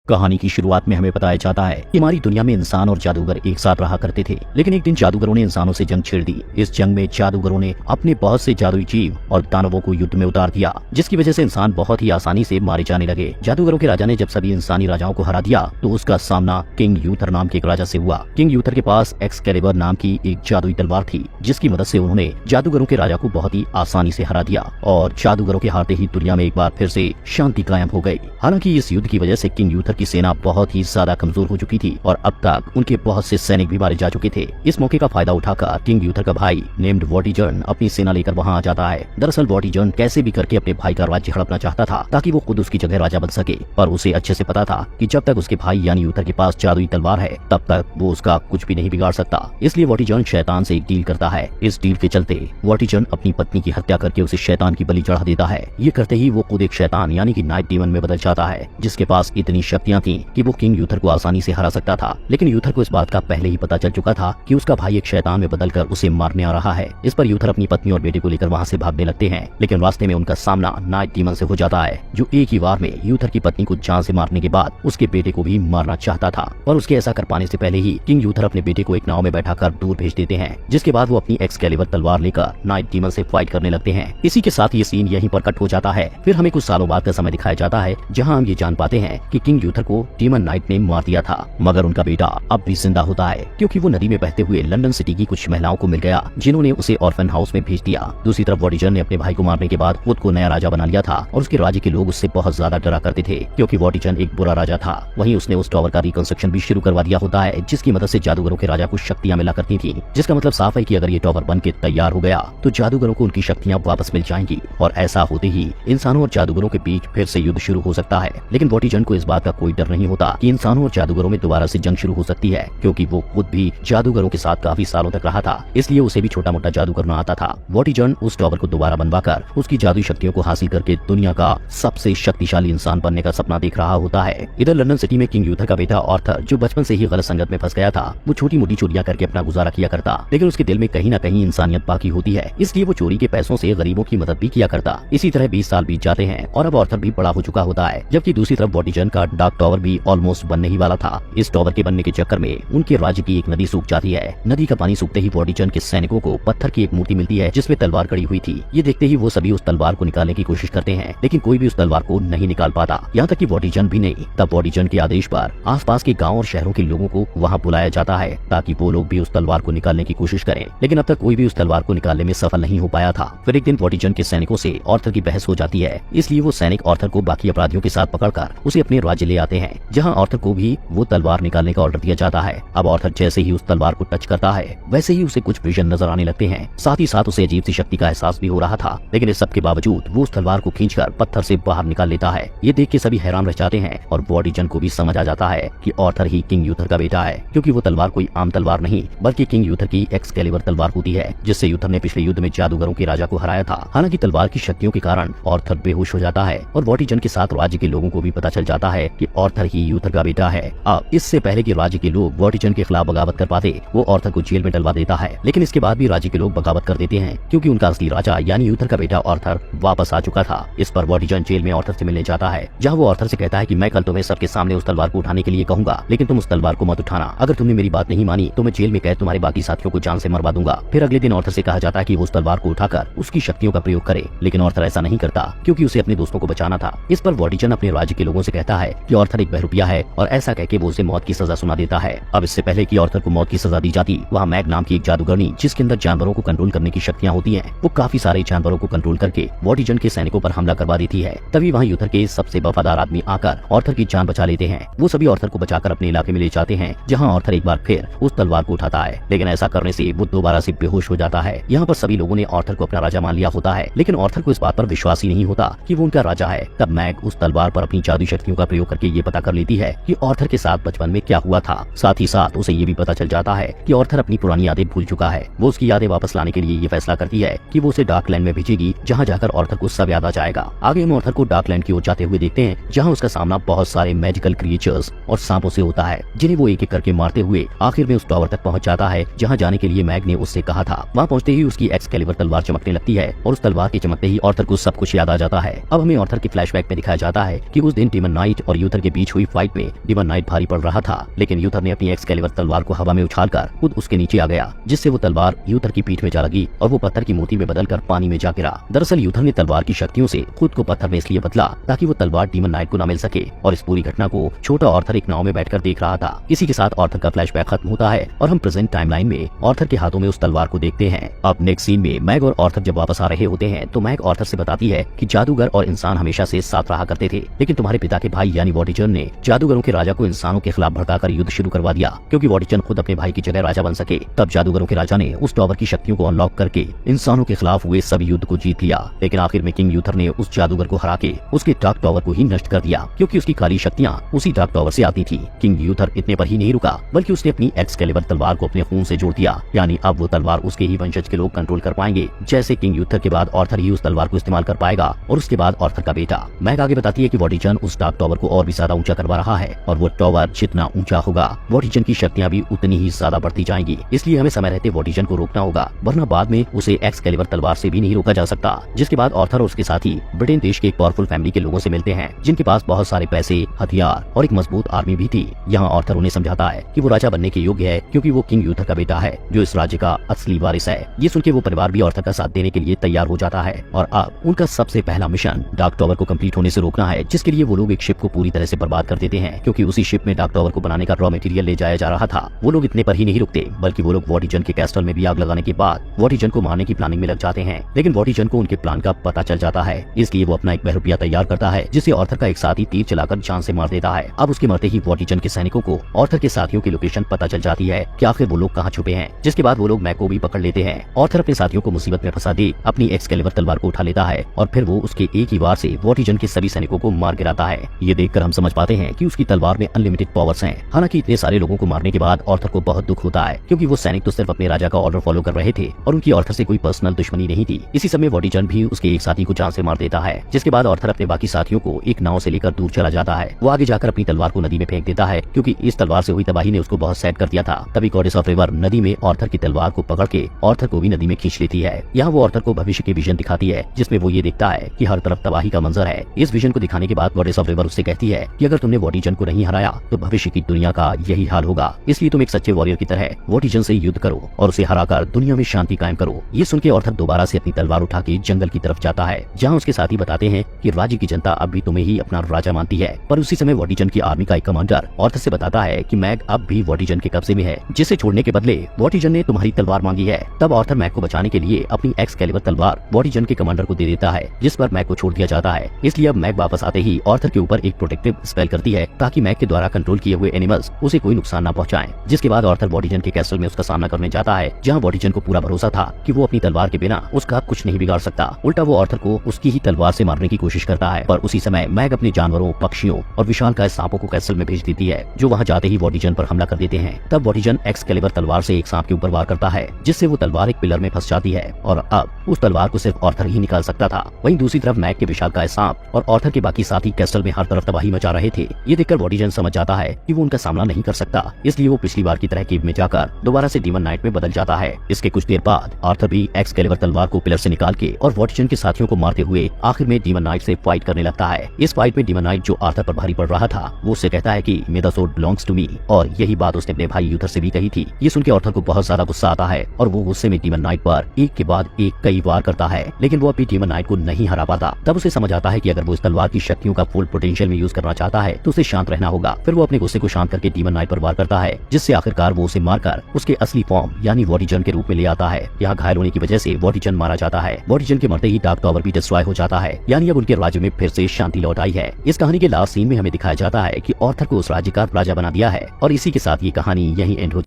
कहानी की शुरुआत में हमें बताया जाता है कि हमारी दुनिया में इंसान और जादूगर एक साथ रहा करते थे, लेकिन एक दिन जादूगरों ने इंसानों से जंग छेड़ दी। इस जंग में जादूगरों ने अपने बहुत से जादुई जीव और दानवों को युद्ध में उतार दिया, जिसकी वजह से इंसान बहुत ही आसानी से मारे जाने लगे। जादूगरों के राजा ने जब सभी इंसानी राजाओं को हरा दिया तो उसका सामना किंग यूथर नाम के एक राजा से हुआ। किंग यूथर के पास एक्सकैलिबर नाम की एक जादुई तलवार थी, जिसकी मदद से उन्होंने जादूगरों के राजा को बहुत ही आसानी से हरा दिया और जादूगरों के हारते ही दुनिया में एक बार फिर से शांति कायम हो गई। हालांकि इस युद्ध की वजह से किंग यूथर की सेना बहुत ही ज्यादा कमजोर हो चुकी थी और अब तक उनके बहुत से सैनिक भी मारे जा चुके थे। इस मौके का फायदा उठाकर किंग यूथर का भाई नेम्ड वॉटिजर्न अपनी सेना लेकर वहां आ जाता है। दरअसल वॉटिजर्न कैसे भी करके अपने भाई का राज्य हड़पना चाहता था ताकि वो खुद उसकी जगह राजा बन सके, पर उसे अच्छे से पता था कि जब तक उसके भाई यानी यूथर के पास जादुई तलवार है तब तक वो उसका कुछ भी नहीं बिगाड़ सकता। इसलिए वॉटिजर्न शैतान से एक डील करता है। इस डील के चलते वॉटिजर्न अपनी पत्नी की हत्या करके उसे शैतान की बलि चढ़ा देता है। ये करते ही वो खुद एक शैतान यानी कि नाइट डीमन में बदल जाता है, जिसके पास इतनी शक्तियां थी कि वो किंग यूथर को आसानी से हरा सकता था। लेकिन यूथर को इस बात का पहले ही पता चल चुका था कि उसका भाई एक शैतान में बदलकर उसे मारने आ रहा है। इस पर यूथर अपनी पत्नी और बेटे को लेकर वहां से भागने लगते हैं, लेकिन रास्ते में उनका सामना नाइट डीमन से हो जाता है, जो एक ही बार में यूथर की पत्नी को जान से मारने के बाद उसके बेटे को भी मारना चाहता था। और उसके ऐसा कर पाने से पहले ही किंग यूथर अपने बेटे को एक नाव में बैठाकर दूर भेज देते हैं, जिसके बाद वो अपनी एक्सकैलिबर तलवार लेकर नाइट डीमन से फाइट करने लगते हैं। इसी के साथ ये सीन यहीं पर कट हो जाता है। फिर हमें कुछ सालों बाद का समय दिखाया जाता है, जहाँ हम ये जान पाते हैं कि किंग यूथर को डीमन नाइट ने मार दिया था, मगर उनका बेटा अब भी जिंदा होता है, क्योंकि वो नदी में बहते हुए लंदन सिटी की कुछ महिलाओं को मिल गया, जिन्होंने उसे ऑर्फन हाउस में भेज दिया। दूसरी तरफ वॉटिजर्न ने अपने भाई को मारने के बाद खुद को नया राजा बना लिया था और उसके राज्य के लोग उससे बहुत ज्यादा डरा करते थे, क्योंकि वॉटिजर्न एक बुरा राजा था। वहीं उसने उस टावर का रिकंस्ट्रक्शन भी शुरू करवा दिया होता है, जिसकी मदद से जादूगरों के राजा को शक्तियां मिला करती थी, जिसका मतलब साफ है कि अगर ये टावर बन के तैयार हो गया तो जादूगरों को उनकी शक्तियां वापस मिल जाएंगी और ऐसा होते ही इंसानों और जादूगरों के बीच फिर से युद्ध शुरू हो सकता है। लेकिन वॉटिजर्न को इस बात का कोई डर नहीं होता कि इंसानों और जादूगरों में दोबारा से जंग शुरू हो सकती है, क्योंकि वो खुद भी जादूगरों के साथ काफी सालों तक रहा था, इसलिए उसे भी छोटा मोटा जादू करना आता था। वॉटिजर्न उस टावर को दोबारा बनवाकर उसकी जादुई शक्तियों को हासिल करके दुनिया का सबसे शक्तिशाली इंसान बनने का सपना देख रहा होता है। इधर लंदन सिटी में किंग यूथर का बेटा आर्थर, जो बचपन से ही गलत संगत में फंस गया था, वो छोटी मोटी चोरियां करके अपना गुजारा किया करता, लेकिन उसके दिल में कहीं न कहीं इंसानियत बाकी होती है, इसलिए वो चोरी के पैसों से गरीबों की मदद भी किया करता। इसी तरह 20 साल बीत जाते हैं और अब आर्थर भी बड़ा हो चुका होता है, जबकि दूसरी तरफ वॉटिजर्न का डार्क टावर भी ऑलमोस्ट बनने ही वाला था। इस टावर के बनने के चक्कर में उनके राज्य की एक नदी सूख जाती है। नदी का पानी सूखते ही वॉटिजर्न के सैनिकों को पत्थर की एक मूर्ति मिलती है, जिसमें तलवार कड़ी हुई थी। ये देखते ही वो सभी उस तलवार को निकालने की कोशिश करते हैं, लेकिन कोई भी उस तलवार को नहीं निकाल पाता, यहाँ तक कि वॉटिजर्न भी नहीं। तब वॉटिजर्न के आदेश पर आसपास के गाँव और शहरों के लोगों को वहाँ बुलाया जाता है, ताकि वो लोग भी उस तलवार को निकालने की कोशिश करें, लेकिन अब तक कोई भी उस तलवार को निकालने में सफल नहीं हो पाया था। फिर एक दिन वॉटिजर्न के सैनिकों से आर्थर की बहस हो जाती है, इसलिए वो सैनिक आर्थर को बाकी अपराधियों के साथ पकड़कर उसे अपने राज्य ले आते हैं, जहाँ आर्थर को भी वो तलवार निकालने का ऑर्डर दिया जाता है। अब आर्थर जैसे ही उस तलवार को टच करता है, वैसे ही उसे कुछ विजन नजर आने लगते हैं, साथ ही साथ उसे अजीब सी शक्ति का एहसास भी हो रहा था। लेकिन इस सब के बावजूद वो उस तलवार को खींचकर पत्थर से बाहर निकाल लेता है। ये देख के सभी हैरान रह जाते हैं और वॉटिजर्न को भी समझ आ जाता है कि आर्थर ही किंग यूथर का बेटा है, क्योंकि वो तलवार कोई आम तलवार नहीं बल्कि किंग यूथर की एक्सकैलिबर तलवार होती है, जिससे यूथर ने पिछले युद्ध में जादूगरों के राजा को हराया था। हालांकि तलवार की शक्तियों के कारण आर्थर बेहोश हो जाता है और वॉटिजर्न के साथ राज्य के लोगों को भी पता चल जाता है कि आर्थर ही यूथर का बेटा है। अब इससे पहले कि राज्य के लोग वॉटिजर्न के खिलाफ बगावत कर पाते, वो आर्थर को जेल में डलवा देता है, लेकिन इसके बाद भी राज्य के लोग बगावत कर देते हैं, क्योंकि उनका असली राजा यानी यूथर का बेटा आर्थर वापस आ चुका था। इस पर वॉटिजर्न जेल में आर्थर से मिलने जाता है, जहाँ वो आर्थर से कहता है कि मैं कल तुम्हें सबके सामने उस तलवार को उठाने के लिए कहूंगा, लेकिन तुम उस तलवार को मत उठाना। अगर तुमने मेरी बात नहीं मानी तो मैं जेल में कैद तुम्हारे बाकी साथियों को जान से मरवा दूंगा। फिर अगले दिन आर्थर से कहा जाता है कि वो उस तलवार को उठाकर उसकी शक्तियों का प्रयोग करे, लेकिन आर्थर ऐसा नहीं करता, क्योंकि उसे अपने दोस्तों को बचाना था। इस पर वॉटिजर्न अपने राज्य के लोगों से कहता है कि आर्थर एक बहरूपिया है और ऐसा कहके वो उसे मौत की सजा सुना देता है। अब इससे पहले कि आर्थर को मौत की सजा दी जाती, वहाँ मैग नाम की एक जादूगरनी, जिसके अंदर जानवरों को कंट्रोल करने की शक्तियां होती हैं, वो काफी सारे जानवरों को कंट्रोल करके वॉटिजर्न के सैनिकों पर हमला करवा देती है। तभी वहाँ यूथर के सबसे वफादार आदमी आकर आर्थर की जान बचा लेते हैं। वो सभी आर्थर को बचाकर अपने इलाके में ले जाते हैं, जहाँ आर्थर एक बार फिर उस तलवार को उठाता है, लेकिन ऐसा करने से वो दोबारा से बेहोश हो जाता है। यहाँ पर सभी लोगों ने आर्थर को अपना राजा मान लिया होता है, लेकिन आर्थर को इस बात पर विश्वास ही नहीं होता कि वो उनका राजा है। तब मैग उस तलवार पर अपनी जादुई शक्तियों का प्रयोग करके ये पता कर लेती है कि आर्थर के साथ बचपन में क्या हुआ था। साथ ही साथ उसे ये भी पता चल जाता है कि आर्थर अपनी पुरानी यादें भूल चुका है। वो उसकी यादें वापस लाने के लिए ये फैसला करती है कि वो उसे डार्कलैंड में भेजेगी, जहाँ जाकर आर्थर को सब याद आ जाएगा। आगे हम आर्थर को डार्कलैंड की ओर जाते हुए देखते हैं, जहाँ उसका सामना बहुत सारे मैजिकल क्रिएचर्स और सांपों से होता है, जिन्हें वो एक एक करके मारते हुए आखिर में उस टावर तक पहुँच जाता है, जहाँ जाने के लिए मैग ने उससे कहा था। वहाँ पहुँचते ही उसकी एक्सकैलिबर तलवार चमकने लगती है और उस तलवार के चमकते ही आर्थर को सब कुछ याद आ जाता है। अब हमें आर्थर के फ्लैशबैक में दिखाया जाता है कि उस दिन डीमन नाइट और यूथर यूथर के बीच हुई फाइट में डीमन नाइट भारी पड़ रहा था, लेकिन यूथर ने अपनी एक्सकैलिबर तलवार को हवा में उछालकर खुद उसके नीचे आ गया, जिससे वो तलवार यूथर की पीठ में जा लगी और वो पत्थर की मोती में बदलकर पानी में जा गिरा। दरअसल यूथर ने तलवार की शक्तियों से खुद को पत्थर में इसलिए बदला ताकि वो तलवार डीमन नाइट को न मिल सके, और इस पूरी घटना को छोटा आर्थर एक नाव में बैठकर देख रहा था। इसी के साथ आर्थर का फ्लैशबैक खत्म होता है और हम प्रेजेंट टाइमलाइन में आर्थर के हाथों में उस तलवार को देखते हैं। अब नेक्स्ट सीन में मैग और आर्थर जब वापस आ रहे होते हैं तो मैग आर्थर से बताती है कि जादूगर और इंसान हमेशा से साथ रहा करते थे, लेकिन तुम्हारे पिता के भाई यानी वॉटिचन ने जादूगरों के राजा को इंसानों के खिलाफ भड़काकर युद्ध शुरू करवा दिया। क्योंकि वॉटिचन खुद अपने भाई की जगह राजा बन सके, तब जादूगरों के राजा ने उस टॉवर की शक्तियों को अनलॉक करके इंसानों के खिलाफ हुए सभी युद्ध को जीत लिया। लेकिन आखिर में किंग यूथर ने उस जादूगर को हरा के उसके डार्क टॉवर को ही नष्ट कर दिया, क्योंकि उसकी काली शक्तियां उसी डार्क टॉवर से आती थी। किंग यूथर इतने पर ही नहीं रुका, बल्कि उसने अपनी एक्सकैलिबर तलवार को अपने खून से जोड़ दिया, यानी अब वो तलवार उसके ही वंशज के लोग कंट्रोल कर पाएंगे। जैसे किंग यूथर के बाद आर्थर ही उस तलवार को इस्तेमाल कर पाएगा और उसके बाद आर्थर का बेटा। मैग आगे बताती है कि वॉटिचन उस डार्क टॉवर को और भी ज्यादा ऊंचा करवा रहा है, और वो टॉवर जितना ऊंचा होगा वॉटिचन की शक्तियां भी उतनी ही ज्यादा बढ़ती जाएंगी। इसलिए हमें समय रहते वॉटिचन को रोकना होगा, वरना बाद में उसे एक्सकैलिबर तलवार से भी नहीं रोका जा सकता। जिसके बाद आर्थर और उसके साथी ब्रिटेन देश के एक पावरफुल फैमिली के लोगों से मिलते हैं, जिनके पास बहुत सारे पैसे, हथियार और एक मजबूत आर्मी भी थी। यहाँ आर्थर उन्हें समझाता है कि वो राजा बनने के योग्य है, क्योंकि वो किंग यूथर का बेटा है जो इस राज्य का असली वारिस है। ये सुनकर वो परिवार भी आर्थर का साथ देने के लिए तैयार हो जाता है, और अब उनका सबसे पहला मिशन डार्क टॉवर को कंप्लीट होने से रोकना है, जिसके लिए वो लोग एक शिप को पूरी तरह से बर्बाद कर देते हैं, क्योंकि उसी शिप में डार्क टॉवर को बनाने का रॉ मटेरियल ले जाया जा रहा था। वो लोग इतने पर ही नहीं रुकते, बल्कि वो लोग वॉटिचन के कैस्टल में भी आग लगाने के बाद वॉटिचन को मारने की प्लानिंग में लग जाते हैं। लेकिन वॉटिचन को उनके प्लान का पता चल जाता है, इसलिए वो अपना एक बहरूपिया तैयार करता है, जिसे आर्थर का एक साथी तीर चलाकर जान से मार देता है। अब उसके मरते ही वॉटिचन के सैनिकों को आर्थर के साथियों की लोकेशन पता चल जाती है कि आखिर वो लोग कहाँ छुपे हैं। जिसके बाद वो लोग मैग को भी पकड़ लेते हैं। आर्थर अपने साथियों को मुसीबत में फंसा दे अपनी एक्सकैलिबर तलवार को उठा लेता है, और फिर वो उसके एक ही वार से वॉटिचन के सभी सैनिकों को मार गिराता है। ये देखकर हम समझ पाते हैं कि उसकी तलवार में अनलिमिटेड पावर्स हैं। हालांकि इतने सारे लोगों को मारने के बाद आर्थर को बहुत दुख होता है, क्योंकि वो सैनिक तो सिर्फ अपने राजा का ऑर्डर फॉलो कर रहे थे और उनकी आर्थर से कोई पर्सनल दुश्मनी नहीं थी। इसी समय वॉटिचन भी उसके एक साथी को जान से मार देता है। जिसके बाद आर्थर अपने बाकी साथियों को एक नाव से लेकर दूर चला जाता है। वो आगे जाकर अपनी तलवार को नदी में फेंक देता है, क्योंकि इस तलवार से हुई तबाही ने उसको बहुत सैड कर दिया था। तभी गॉडेस ऑफ रिवर नदी में आर्थर की तलवार को पकड़ के आर्थर को भी नदी में खींच लेती है। यहाँ वो आर्थर को भविष्य के विजन दिखाती है, जिसमें वो ये देखता है कि हर तरफ तबाही का मंजर है। इस विजन को दिखाने के बाद गॉडेस ऑफ रिवर उससे कहती है कि अगर तुमने वॉटिचन को नहीं हराया तो भविष्य की दुनिया का यही हाल होगा, इसलिए तुम एक सच्चे वॉरियर की तरह वॉटिचन से युद्ध करो और उसे हराकर दुनिया में शांति कायम करो। ये सुन के आर्थर दोबारा से अपनी तलवार उठा के जंगल की तरफ जाता है, जहाँ उसके साथी बताते हैं कि राज्य की जनता अब भी तुम्हें ही अपना राजा मानती है। पर उसी समय वॉटिचन की आर्मी का एक कमांडर आर्थर से बताता है कि मैग अब भी वॉटिचन के कब्जे में है, जिसे छोड़ने के बदले वॉटिचन ने तुम्हारी तलवार मांगी है। तब आर्थर मैग को बचाने के लिए अपनी एक्सकैलिबर तलवार वॉटिचन के कमांडर को दे देता है, जिस पर मैग को छोड़ दिया जाता है। इसलिए अब मैग वापस आते ही आर्थर के ऊपर एक प्रोटेक्टिव स्पेल करती है, ताकि मैग के द्वारा कंट्रोल किए हुए एनिमल्स उसे कोई नुकसान न पहुंचाएं। जिसके बाद आर्थर वॉटिचन के कैसल में उसका सामना करने जाता है, जहां वॉटिचन को पूरा भरोसा था कि वो अपनी तलवार के बिना उसका कुछ नहीं बिगाड़ सकता। उल्टा वो आर्थर को उसकी ही तलवार से मारने की कोशिश करता है। पर उसी समय मैग अपने जानवरों, पक्षियों और विशालकाय सांपों को कैसल में भेज देती है, जो वहां जाते ही वॉटिचन पर हमला कर देते हैं। तब वॉटिचन एक्सकैलिबर तलवार से एक सांप के ऊपर वार करता है, जिससे वो तलवार एक पिलर में फंस जाती है, और अब उस तलवार को सिर्फ आर्थर ही निकाल सकता था। वहीं दूसरी तरफ मैग के विशालकाय सांप और आर्थर के बाकी साथी कैसल में हर तरफ तबाही मचा रहे थे। ये देखकर वॉटिचन समझ जाता है कि वो उनका सामना नहीं कर सकता, इसलिए वो पिछली बार की तरह केव में जाकर दोबारा से डीमन नाइट में बदल जाता है। इसके कुछ देर बाद आर्थर भी एक्सकैलिबर तलवार को पिलर से निकाल के और वॉटिचन के साथियों को मारते हुए आखिर में डीमन नाइट से फाइट करने लगता है। इस फाइट में डीमन नाइट, जो आर्थर पर भारी पड़ रहा था, वो उससे कहता है कि may the sword belongs to me, और यही बात उसने अपने भाई यूथर से भी कही थी। ये सुनकर आर्थर को बहुत ज्यादा गुस्सा आता है और वो गुस्से में डीमन नाइट पर एक के बाद एक कई वार करता है, लेकिन वो अपनी डीमन नाइट को नहीं हरा पाता। तब उसे समझ आता है कि अगर वो इस तलवार की शक्तियों का फुल पोटेंशियल में यूज करना चाहता है तो उसे शांत रहना होगा। फिर वो अपने गुस्से को शांत करके डीमन नाइट पर वार करता है, जिससे आखिरकार वो उसे मारकर उसके असली फॉर्म यानी वॉटिचन के रूप में ले आता है। यहाँ घायल होने की वजह से वॉटिचन मारा जाता है। वॉटिचन के मरते ही डार्क टॉवर भी डिस्ट्रॉय हो जाता है, यानी अब उनके राज्य में फिर से शांति लौट आई है। इस कहानी के लास्ट सीन में हमें दिखाया जाता है कि आर्थर को उस राज्य का राजा बना दिया है, और इसी के साथ ये कहानी यहीं एंड हो